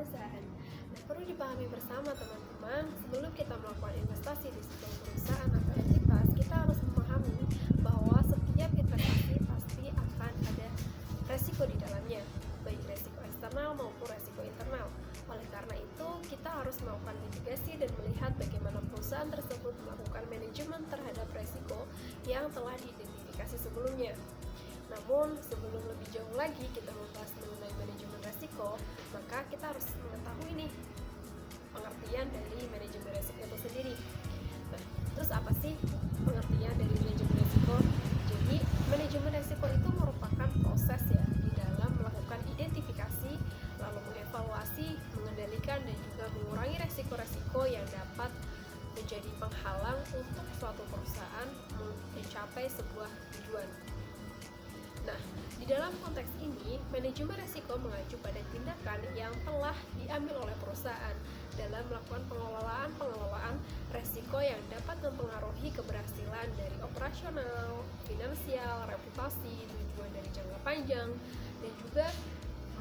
perusahaan. Nah, perlu dipahami bersama teman-teman, sebelum kita melakukan investasi di sebuah perusahaan atau entitas, kita harus memahami bahwa setiap investasi pasti akan ada resiko di dalamnya, baik resiko eksternal maupun resiko internal. Oleh karena itu, kita harus melakukan mitigasi dan melihat bagaimana perusahaan tersebut melakukan manajemen terhadap resiko yang telah diidentifikasi sebelumnya. Namun, sebelum lebih jauh lagi kita membahas mengenai manajemen resiko, maka kita harus mengetahui nih pengertian dari manajemen resiko itu sendiri. Nah, terus apa sih pengertian dari manajemen resiko? Jadi, manajemen resiko itu merupakan proses ya di dalam melakukan identifikasi, lalu mengevaluasi, mengendalikan, dan juga mengurangi resiko-resiko yang dapat menjadi penghalang untuk suatu perusahaan mencapai sebuah tujuan. Nah, di dalam konteks ini, manajemen resiko mengacu pada tindakan yang telah diambil oleh perusahaan dalam melakukan pengelolaan resiko yang dapat mempengaruhi keberhasilan dari operasional, finansial, reputasi, tujuan dari jangka panjang, dan juga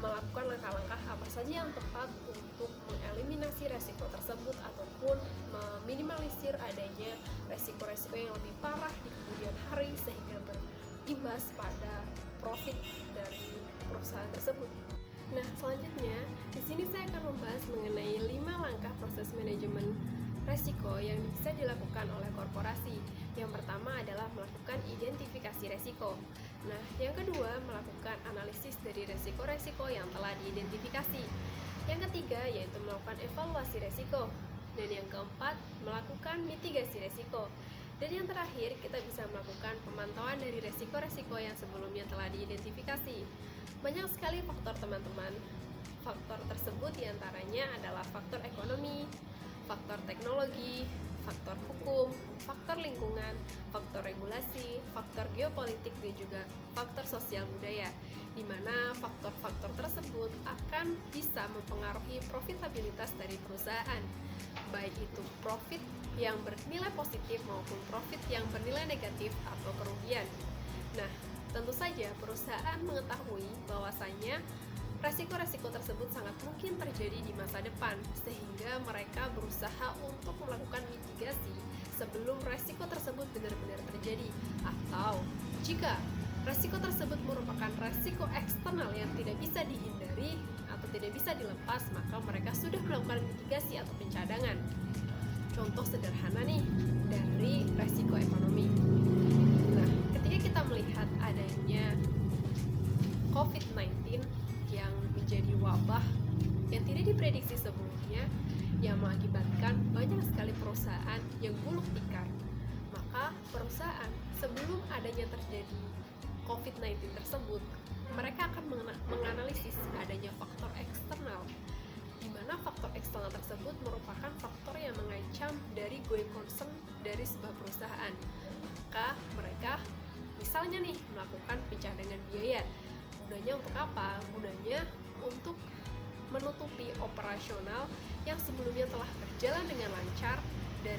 melakukan langkah-langkah apa saja yang tepat untuk mengeliminasi resiko tersebut ataupun meminimalisir adanya resiko-resiko yang lebih parah di kemudian hari sehingga berimbas pada profit dari perusahaan tersebut. Nah, selanjutnya di sini saya akan membahas mengenai 5 langkah proses manajemen resiko yang bisa dilakukan oleh korporasi. Yang pertama adalah melakukan identifikasi resiko. Nah, yang kedua melakukan analisis dari resiko-resiko yang telah diidentifikasi. Yang ketiga yaitu melakukan evaluasi resiko. Dan yang keempat melakukan mitigasi resiko. Dan yang terakhir kita bisa melakukan pemantauan dari resiko-resiko yang sebelumnya telah diidentifikasi. Banyak sekali faktor teman-teman. Faktor tersebut diantaranya adalah faktor ekonomi, faktor teknologi, faktor hukum, faktor lingkungan, faktor regulasi, faktor geopolitik, dan juga faktor sosial budaya, di mana faktor-faktor tersebut akan bisa mempengaruhi profitabilitas dari perusahaan, baik itu profit yang bernilai positif maupun profit yang bernilai negatif atau kerugian. Nah, tentu saja perusahaan mengetahui bahwasanya resiko-resiko tersebut sangat mungkin terjadi di masa depan, sehingga mereka berusaha untuk melakukan mitigasi sebelum resiko tersebut benar-benar terjadi. Atau jika resiko tersebut merupakan resiko eksternal yang tidak bisa dihindari atau tidak bisa dilepas, maka mereka sudah melakukan mitigasi atau pencadangan. Contoh sederhana nih dari resiko ekonomi. Nah, ketika kita melihat adanya COVID-19 yang menjadi wabah yang tidak diprediksi sebelumnya, yang mengakibatkan banyak sekali perusahaan yang gulung tikar, maka perusahaan sebelum adanya terjadi COVID-19 tersebut, mereka akan menganalisis adanya faktor eksternal, di mana faktor eksternal tersebut merupakan faktor yang mengancam dari going concern dari sebuah perusahaan. Maka mereka misalnya nih melakukan pencadangan biaya. Gunanya untuk apa? Gunanya untuk menutupi operasional yang sebelumnya telah berjalan dengan lancar dan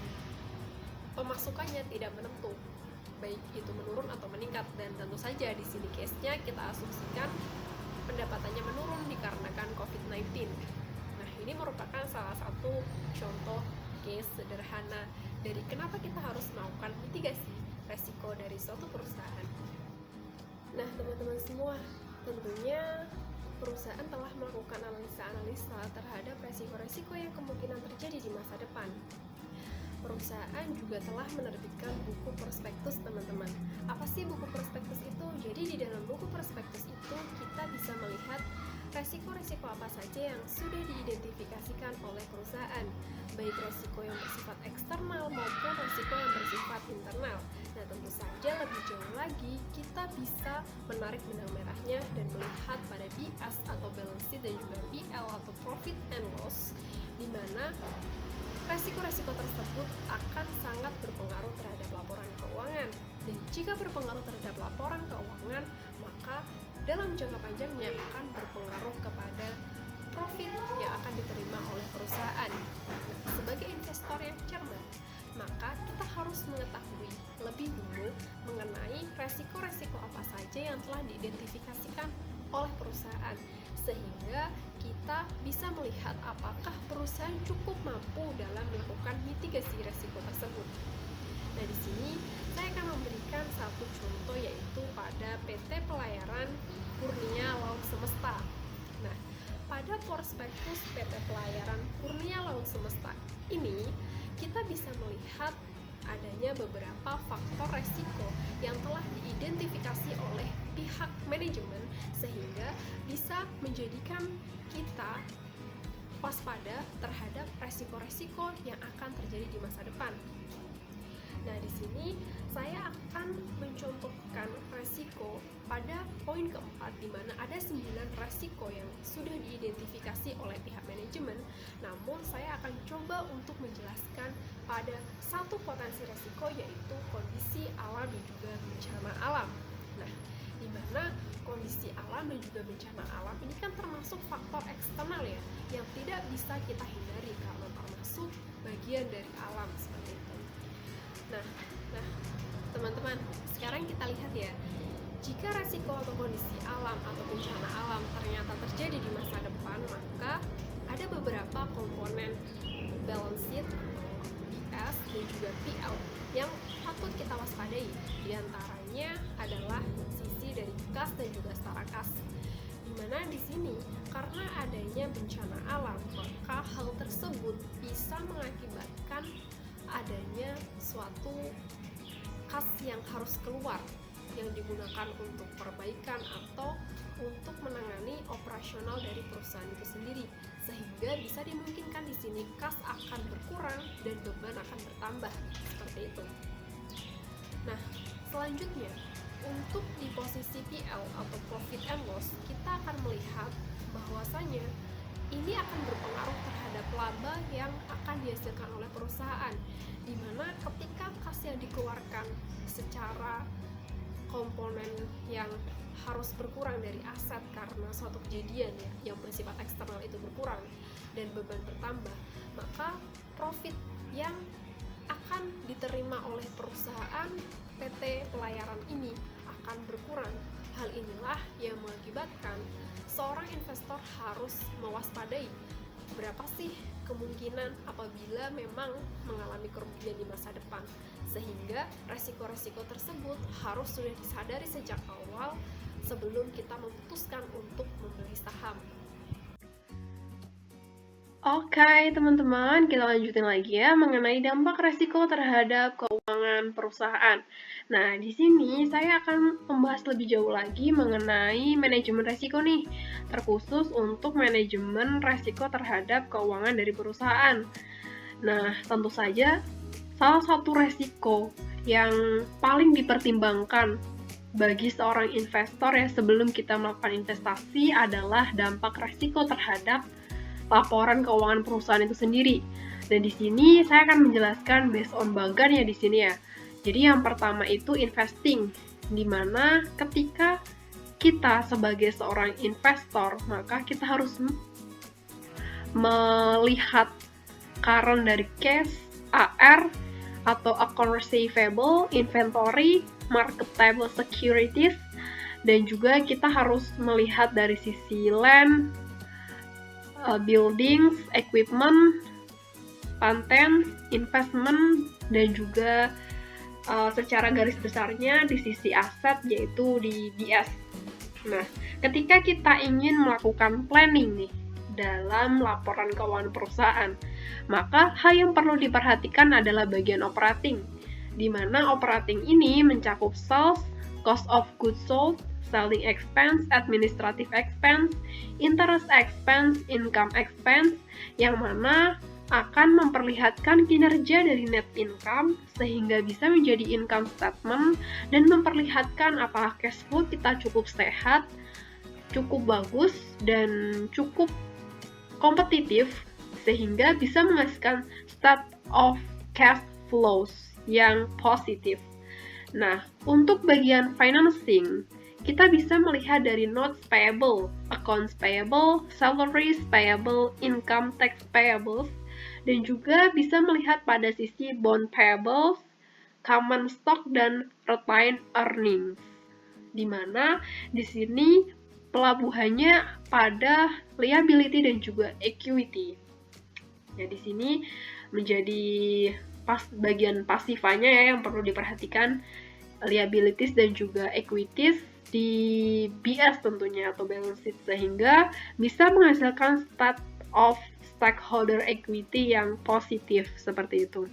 pemasukannya tidak menentu, baik itu menurun atau meningkat. Dan tentu saja di sini case-nya kita asumsikan pendapatannya menurun dikarenakan COVID-19. Nah, ini merupakan salah satu contoh case sederhana dari kenapa kita harus melakukan mitigasi resiko dari suatu perusahaan. Nah, teman-teman semua, tentunya perusahaan telah melakukan analisa terhadap resiko-resiko yang kemungkinan terjadi di masa depan. Perusahaan juga telah menerbitkan buku prospektus, teman-teman. Apa sih buku prospektus itu? Jadi di dalam buku prospektus itu kita bisa melihat resiko-resiko apa saja yang sudah diidentifikasikan oleh perusahaan, baik resiko yang bersifat eksternal maupun resiko yang bersifat internal. Nah, tentu saja lebih jauh lagi kita bisa menarik benang merahnya dan melihat pada BS atau balance sheet dan juga PL atau profit and loss, di mana resiko-resiko tersebut akan sangat berpengaruh terhadap laporan keuangan. Dan jika berpengaruh terhadap laporan keuangan, maka dalam jangka panjangnya akan berpengaruh kepada profit yang akan diterima oleh perusahaan. Nah, sebagai investor yang cermat, maka kita harus mengetahui lebih dulu mengenai resiko-resiko apa saja yang telah diidentifikasikan oleh perusahaan, sehingga kita bisa melihat apakah perusahaan cukup mampu dalam melakukan mitigasi risiko tersebut. Nah, di sini saya akan memberikan satu contoh, yaitu pada PT Pelayaran Kurnia Laut Semesta. Nah, pada prospektus PT Pelayaran Kurnia Laut Semesta ini, kita bisa melihat adanya beberapa faktor resiko yang telah diidentifikasi oleh pihak manajemen, sehingga bisa menjadikan kita waspada terhadap resiko-resiko yang akan terjadi di masa depan. Nah, di sini saya akan mencontohkan resiko pada poin keempat, di mana ada 9 resiko yang sudah diidentifikasi oleh pihak manajemen. Namun saya akan coba untuk menjelaskan pada satu potensi resiko, yaitu kondisi alam dan juga bencana alam. Nah, di mana kondisi alam dan juga bencana alam ini kan termasuk faktor eksternal ya, yang tidak bisa kita hindari karena termasuk bagian dari alam seperti itu. Nah, teman-teman, sekarang kita lihat ya, jika resiko atau kondisi alam atau bencana alam ternyata terjadi di masa depan, maka ada beberapa komponen balance sheet, BS, dan juga PL yang patut kita waspadai. Di antaranya adalah sisi dari kas dan juga setara kas. Dimana di sini karena adanya bencana alam, maka hal tersebut bisa mengakibatkan adanya suatu kas yang harus keluar, yang digunakan untuk perbaikan atau untuk menangani operasional dari perusahaan itu sendiri, sehingga bisa dimungkinkan di sini kas akan berkurang dan beban akan bertambah seperti itu. Nah, selanjutnya untuk di posisi PL atau profit and loss, kita akan melihat bahwasanya ini akan berpengaruh terhadap laba yang akan dihasilkan oleh perusahaan, di mana ketika kas yang dikeluarkan secara komponen yang harus berkurang dari aset karena suatu kejadian ya, yang bersifat eksternal itu berkurang dan beban bertambah, maka profit yang akan diterima oleh perusahaan PT Pelayaran ini akan berkurang. Hal inilah yang mengakibatkan seorang investor harus mewaspadai berapa sih kemungkinan apabila memang mengalami kerugian di masa depan, sehingga resiko-resiko tersebut harus sudah disadari sejak awal sebelum kita memutuskan untuk membeli saham. Oke, teman-teman, kita lanjutin lagi ya mengenai dampak resiko terhadap keuangan perusahaan. Nah, di sini saya akan membahas lebih jauh lagi mengenai manajemen resiko nih, terkhusus untuk manajemen resiko terhadap keuangan dari perusahaan. Nah, tentu saja salah satu resiko yang paling dipertimbangkan bagi seorang investor ya sebelum kita melakukan investasi adalah dampak resiko terhadap laporan keuangan perusahaan itu sendiri. Dan di sini saya akan menjelaskan based on Bagan ya di sini ya. Jadi yang pertama itu investing, di mana ketika kita sebagai seorang investor, maka kita harus melihat current dari cash, AR, atau account receivable, inventory, marketable securities, dan juga kita harus melihat dari sisi land, buildings, equipment, patent, investment, dan juga secara garis besarnya di sisi aset yaitu di BS. Nah, ketika kita ingin melakukan planning nih dalam laporan keuangan perusahaan, maka hal yang perlu diperhatikan adalah bagian operating, di mana operating ini mencakup sales, cost of goods sold, selling expense, administrative expense, interest expense, income expense, yang mana akan memperlihatkan kinerja dari net income sehingga bisa menjadi income statement dan memperlihatkan apakah cash flow kita cukup sehat, cukup bagus, dan cukup kompetitif sehingga bisa menghasilkan state of cash flows yang positif. Nah, untuk bagian financing, kita bisa melihat dari notes payable, accounts payable, salaries payable, income tax payables, dan juga bisa melihat pada sisi bond payables, common stock, dan retained earnings. Di mana di sini pelabuhannya pada liability dan juga equity. Nah, di sini menjadi bagian pasifanya ya yang perlu diperhatikan, liabilities dan juga equities di BS tentunya atau balance sheet, sehingga bisa menghasilkan state of stakeholder equity yang positif seperti itu.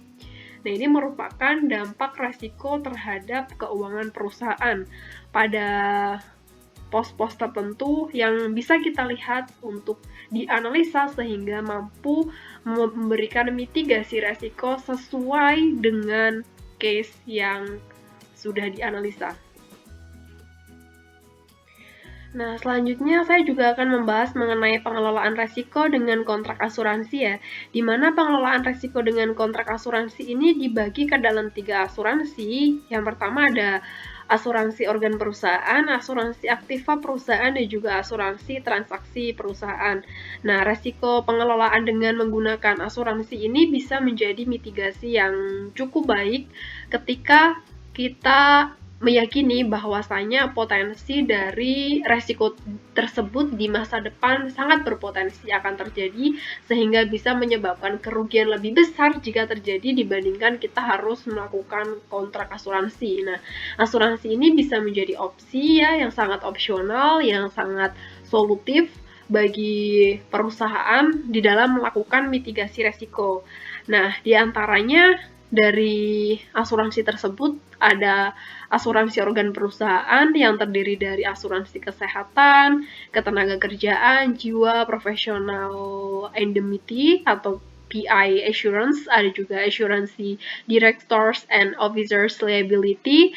Nah, ini merupakan dampak resiko terhadap keuangan perusahaan pada pos-pos tertentu yang bisa kita lihat untuk dianalisa sehingga mampu memberikan mitigasi resiko sesuai dengan case yang sudah dianalisa. Nah, selanjutnya saya juga akan membahas mengenai pengelolaan resiko dengan kontrak asuransi ya, di mana pengelolaan resiko dengan kontrak asuransi ini dibagi ke dalam 3 asuransi. Yang pertama ada asuransi organ perusahaan, asuransi aktiva perusahaan, dan juga asuransi transaksi perusahaan. Nah, resiko pengelolaan dengan menggunakan asuransi ini bisa menjadi mitigasi yang cukup baik ketika kita meyakini bahwasanya potensi dari resiko tersebut di masa depan sangat berpotensi akan terjadi, sehingga bisa menyebabkan kerugian lebih besar jika terjadi dibandingkan kita harus melakukan kontrak asuransi. Nah, asuransi ini bisa menjadi opsi ya yang sangat opsional, yang sangat solutif bagi perusahaan di dalam melakukan mitigasi resiko. Nah, di antaranya dari asuransi tersebut ada asuransi organ perusahaan yang terdiri dari asuransi kesehatan, ketenagakerjaan, jiwa, profesional indemnity atau PI assurance, ada juga asuransi directors and officers liability,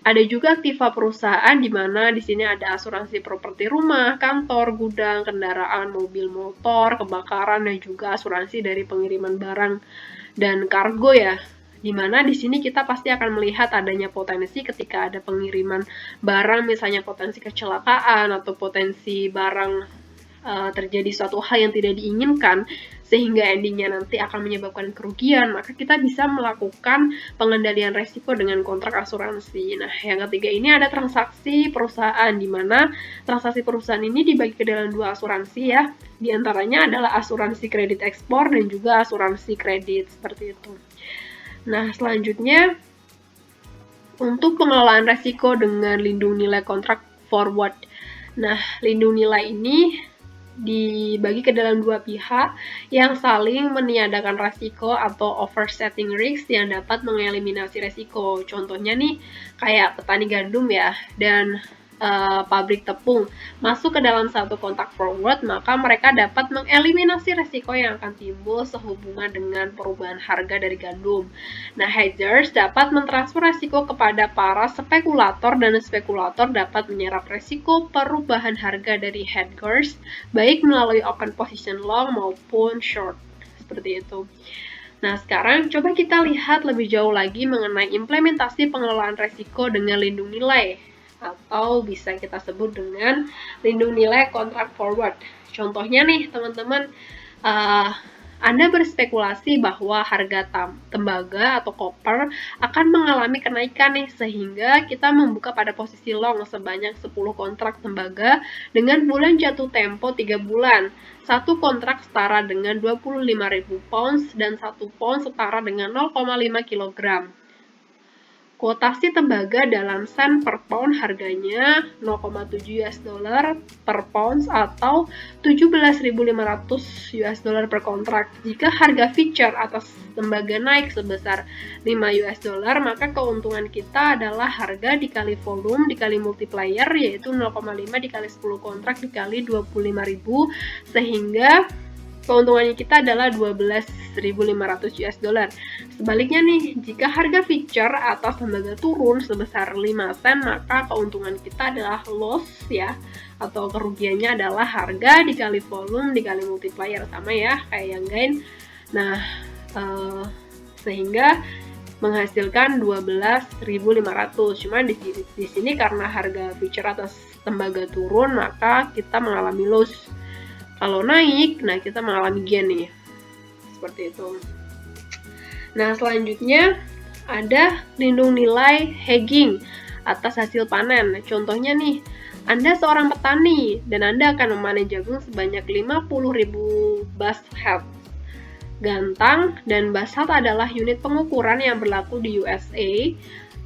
ada juga aktiva perusahaan di mana di sini ada asuransi properti rumah, kantor, gudang, kendaraan, mobil, motor, kebakaran, dan juga asuransi dari pengiriman barang dan kargo ya. Dimana di sini kita pasti akan melihat adanya potensi ketika ada pengiriman barang, misalnya potensi kecelakaan atau potensi barang terjadi suatu hal yang tidak diinginkan sehingga endingnya nanti akan menyebabkan kerugian, maka kita bisa melakukan pengendalian resiko dengan kontrak asuransi. Nah, yang ketiga ini ada transaksi perusahaan, di mana transaksi perusahaan ini dibagi ke dalam 2 asuransi ya. Di antaranya adalah asuransi kredit ekspor dan juga asuransi kredit, seperti itu. Nah, selanjutnya untuk pengelolaan resiko dengan lindung nilai kontrak forward. Nah, lindung nilai ini dibagi ke dalam 2 pihak yang saling meniadakan resiko atau offsetting risk yang dapat mengeliminasi resiko. Contohnya nih, kayak petani gandum ya, dan pabrik tepung masuk ke dalam satu kontrak forward, maka mereka dapat mengeliminasi resiko yang akan timbul sehubungan dengan perubahan harga dari gandum. Nah, hedgers dapat mentransfer resiko kepada para spekulator, dan spekulator dapat menyerap resiko perubahan harga dari hedgers baik melalui open position long maupun short, seperti itu. Nah, sekarang coba kita lihat lebih jauh lagi mengenai implementasi pengelolaan resiko dengan lindung nilai, atau bisa kita sebut dengan lindung nilai kontrak forward. Contohnya nih teman-teman, Anda berspekulasi bahwa harga tembaga atau koper akan mengalami kenaikan nih, sehingga kita membuka pada posisi long sebanyak 10 kontrak tembaga dengan bulan jatuh tempo 3 bulan. Satu kontrak setara dengan 25.000 pounds dan 1 pound setara dengan 0,5 kg. Kuotasi tembaga dalam sen per pound harganya 0,7 US dollar per pound atau 17.500 US dollar per kontrak. Jika harga future atas tembaga naik sebesar 5 US dollar, maka keuntungan kita adalah harga dikali volume dikali multiplier, yaitu 0,5 dikali 10 kontrak dikali 25.000, sehingga keuntungannya kita adalah 12.500 US dollar. Sebaliknya nih, jika harga future atas tembaga turun sebesar 5 sen, maka keuntungan kita adalah loss ya, atau kerugiannya adalah harga dikali volume dikali multiplier, sama ya kayak yang gain. Nah, sehingga menghasilkan 12.500. Cuman di sini karena harga future atas tembaga turun, maka kita mengalami loss. Kalau naik, nah kita mengalami gain nih, seperti itu. Nah, selanjutnya ada lindung nilai hedging atas hasil panen. Contohnya nih, Anda seorang petani dan Anda akan memanen jagung sebanyak 50.000 bashead. Gantang dan bashead adalah unit pengukuran yang berlaku di USA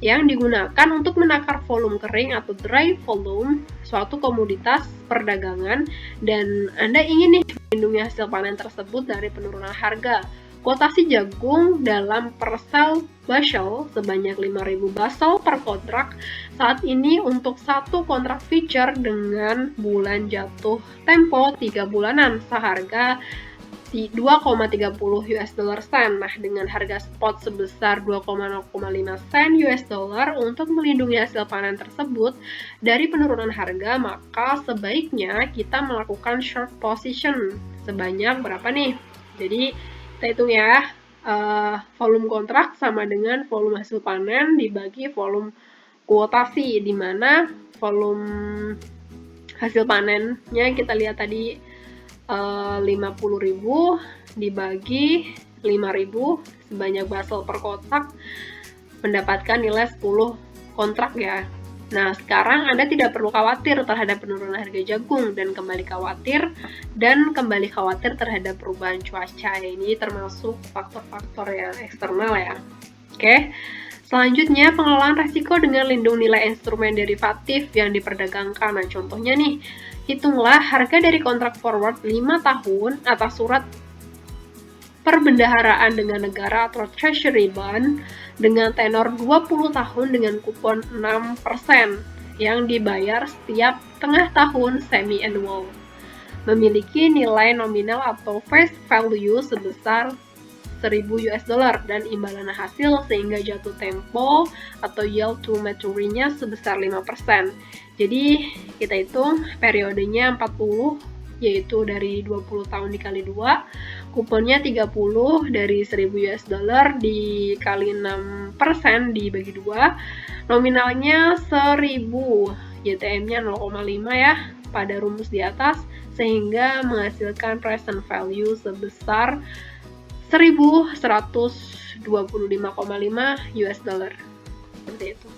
yang digunakan untuk menakar volume kering atau dry volume suatu komoditas perdagangan, dan Anda ingin nih melindungi hasil panen tersebut dari penurunan harga. Kuotasi jagung dalam persel bushel sebanyak 5.000 basel per kontrak saat ini untuk satu kontrak future dengan bulan jatuh tempo 3 bulanan seharga 2,30 US dollar sen. Nah, dengan harga spot sebesar 2,05 sen US dollar untuk melindungi hasil panen tersebut dari penurunan harga, maka sebaiknya kita melakukan short position sebanyak berapa nih? Jadi kita hitung ya, volume kontrak sama dengan volume hasil panen dibagi volume kuotasi, di mana volume hasil panennya kita lihat tadi 50.000 dibagi 5.000 sebanyak basel per kotak mendapatkan nilai 10 kontrak ya. Nah, sekarang Anda tidak perlu khawatir terhadap penurunan harga jagung dan kembali khawatir terhadap perubahan cuaca. Ini termasuk faktor-faktor yang eksternal ya. Oke. Selanjutnya, pengelolaan risiko dengan lindung nilai instrumen derivatif yang diperdagangkan. Nah, contohnya nih, hitunglah harga dari kontrak forward 5 tahun atas surat perbendaharaan dengan negara atau treasury bond dengan tenor 20 tahun dengan kupon 6% yang dibayar setiap tengah tahun semi-annual. Memiliki nilai nominal atau face value sebesar 1.000 US dollar dan imbalan hasil sehingga jatuh tempo atau yield to maturity-nya sebesar 5%. Jadi kita hitung periodenya 40, yaitu dari 20 tahun dikali 2, kuponnya 30 dari 1.000 US dollar dikali 6% dibagi 2, nominalnya 1.000, YTM-nya 0,5 ya pada rumus di atas, sehingga menghasilkan present value sebesar 1.125,5 US dollar. Seperti itu.